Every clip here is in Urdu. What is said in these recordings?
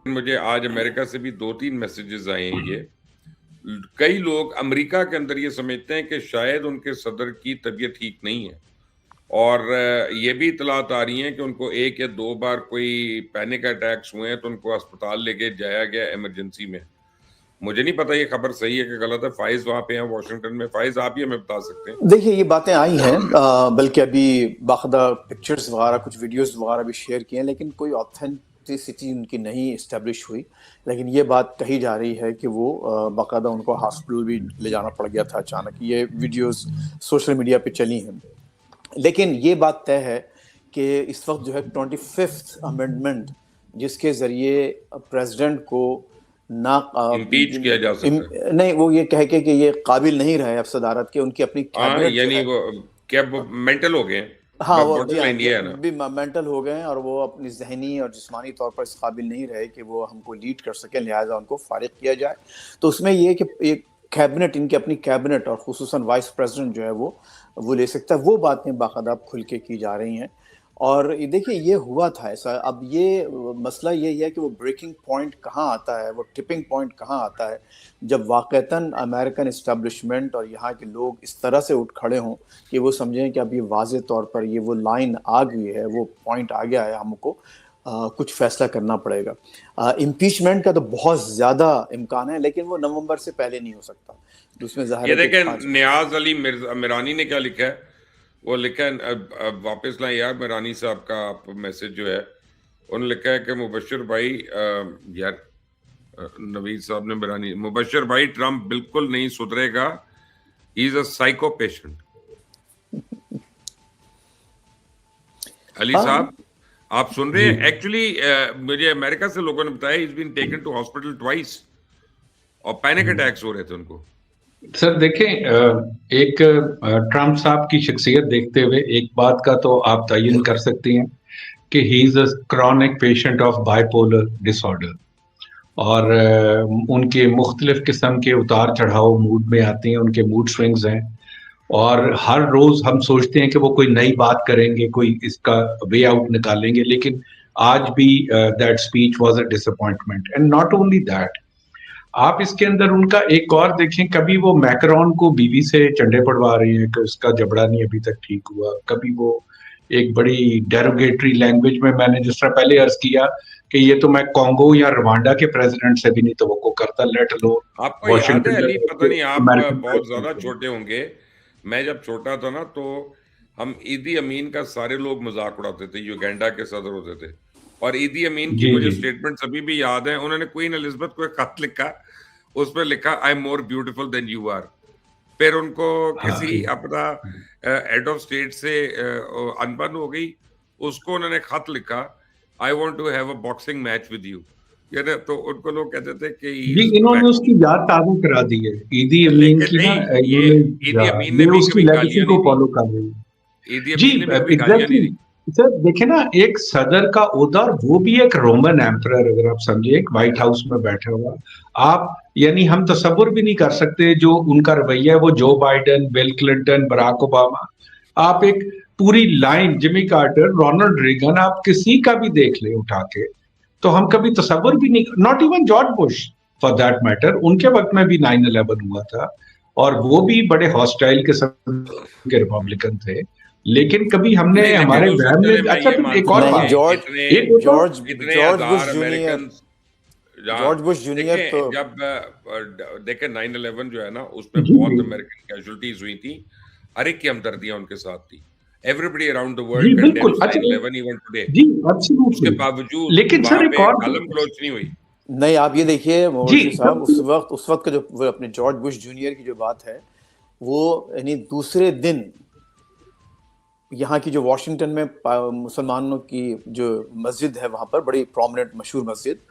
مجھے آج امریکہ سے بھی 2-3 میسیجز آئے ہیں. یہ کئی لوگ امریکہ کے اندر یہ سمجھتے ہیں کہ شاید ان کے صدر کی طبیعت ٹھیک نہیں ہے، اور یہ بھی اطلاعات آ رہی ہیں کہ ان کو 1 یا 2 بار کوئی پینک اٹیکس ہوئے ہیں تو ان کو ہسپتال لے کے جایا گیا ایمرجنسی میں. مجھے نہیں پتا یہ خبر صحیح ہے کہ غلط ہے. فائز وہاں پہ ہیں واشنگٹن میں. فائز آپ ہی ہمیں بتا سکتے ہیں. دیکھیے یہ باتیں آئی ہیں، بلکہ ابھی باقاعدہ پکچرز وغیرہ کچھ ویڈیوز وغیرہ بھی شیئر کیے ہیں، لیکن کوئی آتھینٹسٹی ان کی نہیں اسٹیبلش ہوئی. لیکن یہ بات کہی جا رہی ہے کہ وہ باقاعدہ ان کو ہاسپٹل بھی لے جانا پڑ گیا تھا اچانک. یہ ویڈیوز سوشل میڈیا پہ چلی ہیں. لیکن یہ بات طے ہے کہ اس وقت جو ہے 25th امینڈمنٹ، جس کے ذریعے پریزیڈنٹ کو نہ امپیچ کیا جا سکتا ہے. نہیں، وہ یہ کہہ کے کہ یہ قابل نہیں رہے اب صدارت کے، ان کی اپنی ہاں کیبنٹ جو یعنی ہے، وہ کیا مینٹل ہو گئے ہیں. ہاں وہ باٹم لائن یہ ہے نا. بھی مینٹل ہو گئے ہیں، اور وہ اپنی ذہنی اور جسمانی طور پر اس قابل نہیں رہے کہ وہ ہم کو لیڈ کر سکیں، لہٰذا ان کو فارغ کیا جائے. تو اس میں یہ کہ ایک کیبنٹ، ان کی اپنی کیبنٹ اور خصوصاً وائس پریزیڈنٹ جو ہے وہ لے سکتا ہے. وہ باتیں باقاعدہ کھل کے کی جا رہی ہیں. اور دیکھیے یہ ہوا تھا ایسا. اب یہ مسئلہ یہی ہے کہ وہ بریکنگ پوائنٹ کہاں آتا ہے، وہ ٹپنگ پوائنٹ کہاں آتا ہے، جب واقعتاً امریکن اسٹیبلشمنٹ اور یہاں کے لوگ اس طرح سے اٹھ کھڑے ہوں کہ وہ سمجھیں کہ اب یہ واضح طور پر یہ وہ لائن آ گئی ہے، وہ پوائنٹ آ گیا ہے، ہم کو کچھ فیصلہ کرنا پڑے گا. امپیچمنٹ کا تو بہت زیادہ امکان ہے، لیکن وہ نومبر سے پہلے نہیں ہو سکتا. اس میں ظاہر یہ ہے کہ دیکھیں نیاز علی میرانی نے کیا لکھا ہے. وہ لکھا ہے، اب واپس لائیں یار میرانی صاحب کا آپ میسج جو ہے. انہوں نے لکھا ہے کہ مبشر بھائی، یار نوید صاحب نے میرانی، مبشر بھائی ٹرمپ بالکل نہیں سدھرے گا، ہی از اے سائیکو پیشنٹ. علی صاحب آپ سن رہے ہیں؟ ایکچولی مجھے امریکہ سے لوگوں نے بتایا he's been taken to hospital twice اور پینک اٹیکس ہو رہے تھے ان کو. سر دیکھیں، ایک ٹرمپ صاحب کی شخصیت دیکھتے ہوئے ایک بات کا تو آپ تعین کر سکتے ہیں کہ he is a chronic patient of bipolar disorder, اور ان کے مختلف قسم کے اتار چڑھاؤ موڈ میں آتے ہیں، ان کے موڈ سوئنگز ہیں، اور ہر روز ہم سوچتے ہیں کہ وہ کوئی نئی بات کریں گے، کوئی اس کا وے آؤٹ نکالیں گے. لیکن آج بھی that speech was a disappointment. And not only that, آپ اس کے اندر ان کا ایک اور دیکھیں، کبھی وہ میکرون کو بیوی سے چنڈے پڑوا رہے ہیں کہ اس کا جبڑا نہیں ابھی تک ٹھیک ہوا، کبھی وہ ایک بڑی ڈیروگیٹری لینگویج میں نے جس طرح پہلے عرض کیا کہ یہ تو میں کانگو یا روانڈا کے پریزیڈنٹ سے بھی نہیں توقع کرتا، لیٹ الون آپ کو یاد ہے واشنگٹن علی، پتہ نہیں آپ امریکن بہت زیادہ چھوٹے ہوں گے، میں جب چھوٹا تھا نا تو ہم عیدی امین کا سارے لوگ مذاق اڑاتے تھے، یوگینڈا کے صدر ہوتے تھے. اور عیدی امین کی جی مجھے جی سٹیٹمنٹس ابھی بھی یاد ہیں. انہوں نے کوئین الزبتھ کو ایک خط لکھا، اس پہ لکھا I am more beautiful than you are. پھر ان کو کسی اپنا ہیڈ آف اسٹیٹ سے انبن ہو گئی، اس کو انہوں نے خط لکھا I want to have a boxing match with you. تو ان کو لوگ کہتے تھے کہ جی، انہوں نے اس کی یاد تازہ کرا دی ہے عیدی امین لیکن کی نا. نہیں، انہوں یہ نے عیدی امین نے یہ بھی اس کی کبھی لیگیسی گالیاں نہیں کو دی. فالو کر رہی ہے. عیدی جی امین نے بھی کبھی گالیاں نہیں ایگزیکٹلی دی. سر، دیکھیں نا، ایک صدر کا عہدہ، اور وہ بھی ایک رومن ایمپرر، اگر آپ سمجھے، ایک وائٹ ہاؤس میں بیٹھا ہوا آپ، یعنی ہم تصور بھی نہیں کر سکتے جو ان کا رویہ ہے. وہ Joe Biden, Bill Clinton, Barack Obama, آپ ایک پوری line, Jimmy Carter, Ronald Reagan, آپ کسی کا بھی دیکھ لیں اٹھا کے، تو ہم کبھی تصور بھی نہیں، not even George Bush for that matter, ان کے وقت میں بھی 9/11 ہوا تھا اور وہ بھی بڑے ہاسٹائل قسم کے ریپبلکن تھے. لیکن کبھی ہم نے نہیں لیکن ہمارے اس وہم سلسلے میں، میں اچھا یہ پھر مان ایک اور سکتے نہیں، بات، ہیں ایک ہوتا اتنے جارج بش ہزار junior, Americans George Bush junior دیکھیں، تو جب دیکھیں 9/11 جو ہے نا، اس میں جی بہت جی امریکن کیجولٹیز ہوئی تھیں. ہر ایک کی ہمدردیاں ان کے ساتھ تھی. ایوریبڈی اراؤنڈ دا جی ورلڈ بالکل. کنڈیمز اچھا 9/11 ایون ٹوڈے. جی اس کے ایبسولوٹلی. باوجود لیکن سر وہاں ایک پہ اور گالم گلوچ نہیں ہوئی. نہیں. آپ یہ دیکھیے جی مبشر صاحب، اس وقت کا جو وہ اپنے جارج بش جونیئر کی جو بات ہے، وہ یعنی دوسرے دن یہاں کی جو واشنگٹن میں مسلمانوں کی جو مسجد ہے، وہاں پر بڑی پرومننٹ مشہور مسجد،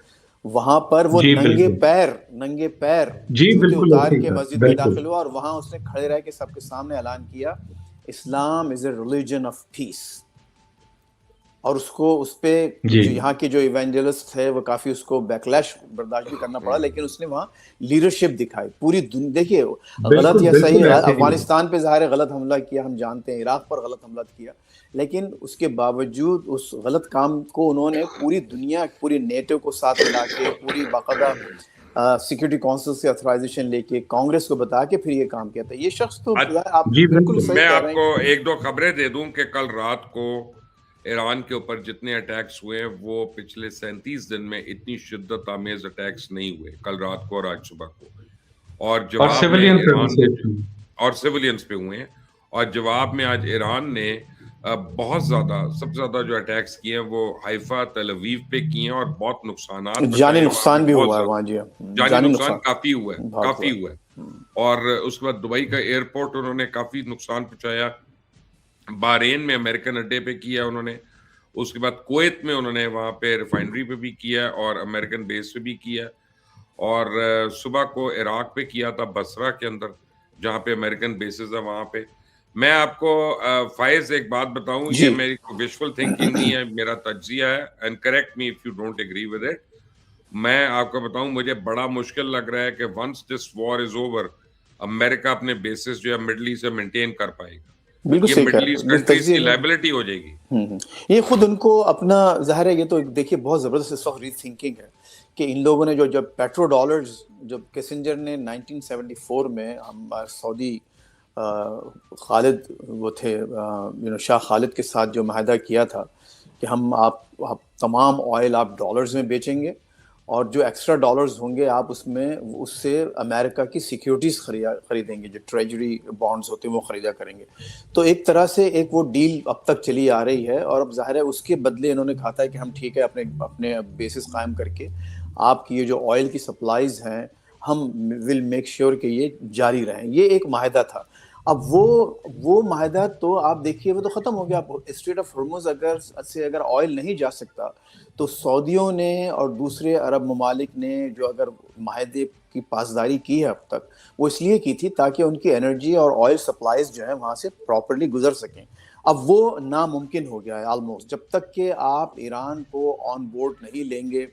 وہاں پر وہ جی ننگے بالکل پیر جی جوتے بالکل اتار اسی کے کا مسجد میں بالکل. داخل ہوا، اور وہاں اس نے کھڑے رہ کے سب کے سامنے اعلان کیا اسلام از اے ریلیجن آف پیس. اور اس کو اس پہ جو یہاں کے جو ایونجلسٹ تھے وہ کافی اس کو بیکلیش برداشت بھی کرنا پڑا، لیکن اس نے وہاں لیڈرشپ دکھائی پوری دیکھیے غلط یا صحیح، افغانستان پہ ظاہر غلط حملہ کیا ہم جانتے ہیں، عراق پر غلط حملہ کیا، لیکن اس کے باوجود اس غلط کام کو انہوں نے پوری دنیا، پوری نیٹو کو ساتھ ملا کے، پوری باقاعدہ سیکورٹی کونسل سے اتھرائزیشن لے کے کانگریس کو بتا کے پھر یہ کام کیا تھا یہ شخص. تو آپ بالکل صحیح میں کہہ آپ رہے کو ہیں. ایک دو خبریں دے دوں کہ کل رات کو ایران کے اوپر جتنے اٹیکس ہوئے وہ پچھلے 37 دن میں اتنی شدت آمیز اٹیکس نہیں ہوئے، کل رات کو اور آج صبح کو، اور جواب میں ایران اور سیولینز پہ ہوئے ہیں، اور جواب میں آج ایران نے بہت زیادہ، سب سے زیادہ جو اٹیکس کیے ہیں وہ حیفا تل ابیب پہ کیے ہیں، اور بہت نقصانات، جانی نقصان بھی ہوا ہے وہاں. جی جانی نقصان کافی ہوا ہے، کافی ہوا ہے. اور اس کے بعد دبئی کا ایئرپورٹ انہوں نے کافی نقصان پہنچایا، بحرین میں امریکن اڈے پہ کیا انہوں نے، اس کے بعد کویت میں انہوں نے وہاں پہ ریفائنری پہ بھی کیا اور امریکن بیس پہ بھی کیا، اور صبح کو عراق پہ کیا تھا بصرہ کے اندر جہاں پہ امریکن بیسز ہے وہاں پہ. میں آپ کو فائز ایک بات بتاؤں، یہ میری وشفل تھنکنگ نہیں ہے، میرا تجزیہ ہے، and correct me if you don't agree with it. میں آپ کو بتاؤں مجھے بڑا مشکل لگ رہا ہے کہ once this war is over امریکہ اپنے بیسز جو ہے مڈل ایسٹ سے مینٹین کر پائے گا. بالکل یہ مڈل ایسٹ کنٹریز کی لائبلٹی ہو جائے گی. یہ خود ان کو اپنا ظاہر ہے، یہ تو دیکھیے بہت زبردست اس وقت ری تھنکنگ ہے کہ ان لوگوں نے جب پیٹرو ڈالرز، جب کیسنجر نے 1974 میں ہمارے سعودی خالد وہ تھے شاہ خالد کے ساتھ جو معاہدہ کیا تھا کہ ہم آپ تمام آئل آپ ڈالرز میں بیچیں گے اور جو ایکسٹرا ڈالرز ہوں گے آپ اس سے امریکہ کی سیکیورٹیز خریدیں گے، جو ٹریجری بانڈز ہوتے ہیں وہ خریدا کریں گے. تو ایک طرح سے ایک وہ ڈیل اب تک چلی آ رہی ہے، اور اب ظاہر ہے اس کے بدلے انہوں نے کہا تھا کہ ہم ٹھیک ہے اپنے بیسس قائم کر کے آپ کی یہ جو آئل کی سپلائیز ہیں ہم ول میک شیور کہ یہ جاری رہیں. یہ ایک معاہدہ تھا. اب وہ معاہدہ تو آپ دیکھیے وہ تو ختم ہو گیا. اسٹریٹ آف ہرمز اگر آئل نہیں جا سکتا تو سعودیوں نے اور دوسرے عرب ممالک نے جو اگر معاہدے کی پاسداری کی ہے اب تک، وہ اس لیے کی تھی تاکہ ان کی انرجی اور آئل سپلائیز جو ہیں وہاں سے پراپرلی گزر سکیں. اب وہ ناممکن ہو گیا ہے آلموسٹ. جب تک کہ آپ ایران کو آن بورڈ نہیں لیں گے،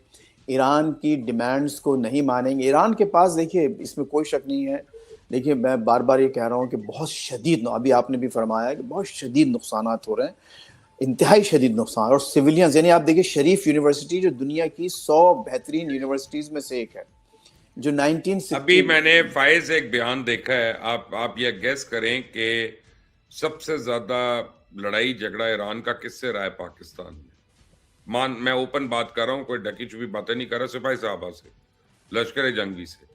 ایران کی ڈیمانڈز کو نہیں مانیں گے. ایران کے پاس دیکھیے اس میں کوئی شک نہیں ہے، دیکھیے میں بار بار یہ کہہ رہا ہوں کہ بہت شدید، ابھی آپ نے بھی فرمایا کہ بہت شدید نقصانات ہو رہے ہیں، انتہائی شدید نقصان. اور سویلینز یعنی آپ دیکھیے شریف یونیورسٹی جو دنیا کی 100 بہترین یونیورسٹیز میں سے ایک ہے، جو 1960 ابھی میں نے فائز ایک بیان دیکھا ہے، آپ یہ گیس کریں کہ سب سے زیادہ لڑائی جھگڑا ایران کا کس سے رہا ہے پاکستان میں. میں اوپن بات کر رہا ہوں، کوئی ڈکی چپی باتیں نہیں کر رہا، سپاہی صاحبہ سے، لشکر جنگی سے.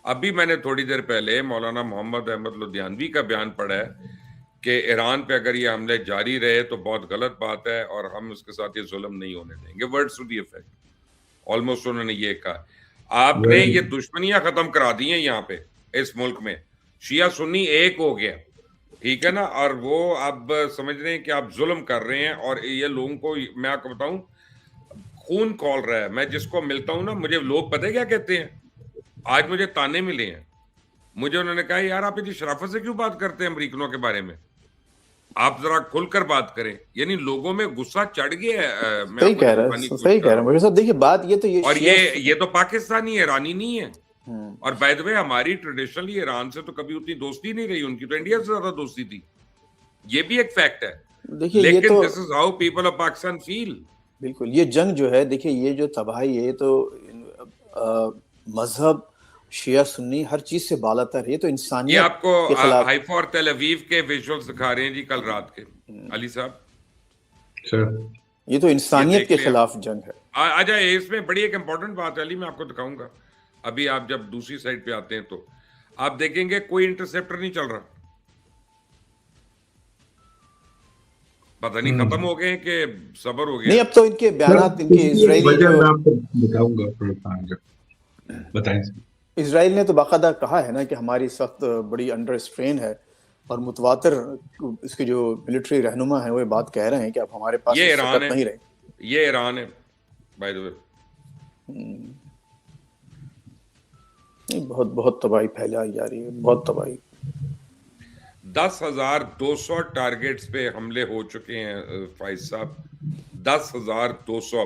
ابھی میں نے تھوڑی دیر پہلے مولانا محمد احمد لدھیانوی کا بیان پڑھا ہے کہ ایران پہ اگر یہ حملے جاری رہے تو بہت غلط بات ہے اور ہم اس کے ساتھ یہ ظلم نہیں ہونے دیں گے. Words to the effect almost انہوں نے یہ کہا. آپ نے یہ دشمنیاں ختم کرا دی ہیں یہاں پہ اس ملک میں، شیعہ سنی ایک ہو گیا، ٹھیک ہے نا، اور وہ اب سمجھ رہے ہیں کہ آپ ظلم کر رہے ہیں. اور یہ لوگوں کو میں آپ کو بتاؤں خون کھول رہا ہے. میں جس کو ملتا ہوں نا، مجھے لوگ پتہ کیا کہتے ہیں، آج مجھے تانے ملے ہیں، مجھے انہوں نے کہا یار آپ اتنی شرافت سے کیوں بات کرتے ہیں امریکنوں کے بارے میں، آپ ذرا کھل کر بات کریں. یعنی لوگوں میں غصہ چڑھ گیا ہے. صحیح کہہ رہا ہے مجھے صاحب. دیکھیے بات یہ تو اور یہ تو پاکستانی ہے، ایرانی نہیں ہے. اور بائی دی وے ہماری ٹریڈیشنلی ایران سے تو کبھی اتنی دوستی نہیں رہی، ان کی تو انڈیا سے زیادہ دوستی تھی. یہ بھی ایک فیکٹ ہے. لیکن this is how people of Pakistan feel. بالکل یہ جنگ جو ہے، دیکھیے یہ جو تباہی ہے تو مذہب شیعہ سنی ہر چیز سے بالا تر. یہ تو انسانیت. یہ آپ کو حیفا اور تل ابیب کے ویژولز دکھا رہے ہیں جی کل رات کے علی صاحب. یہ تو انسانیت کے خلاف جنگ ہے. آجا اس میں بڑی ایک امپورٹنٹ بات ہے علی، میں آپ کو دکھاؤں گا. ابھی آپ جب دوسری سائڈ پہ آتے ہیں تو آپ دیکھیں گے کوئی انٹرسیپٹر نہیں چل رہا. پتہ نہیں ختم ہو گئے کہ صبر ہو گیا. نہیں اب تو ان کے بیانات، ان کے اسرائیل نے تو باقاعدہ کہا ہے نا کہ ہماری اس وقت بڑی انڈر اسٹرین ہے، اور متواتر اس کے جو ملٹری رہنما ہیں وہ بات کہہ رہے ہیں کہ اب ہمارے پاس یہ ایران ہے، نہیں رہے. یہ ایران ہے بائی دی وے. بہت بہت تباہی پھیلائی جا رہی ہے، بہت تباہی. 10,200 ٹارگیٹس پہ حملے ہو چکے ہیں فائز صاحب. 10,200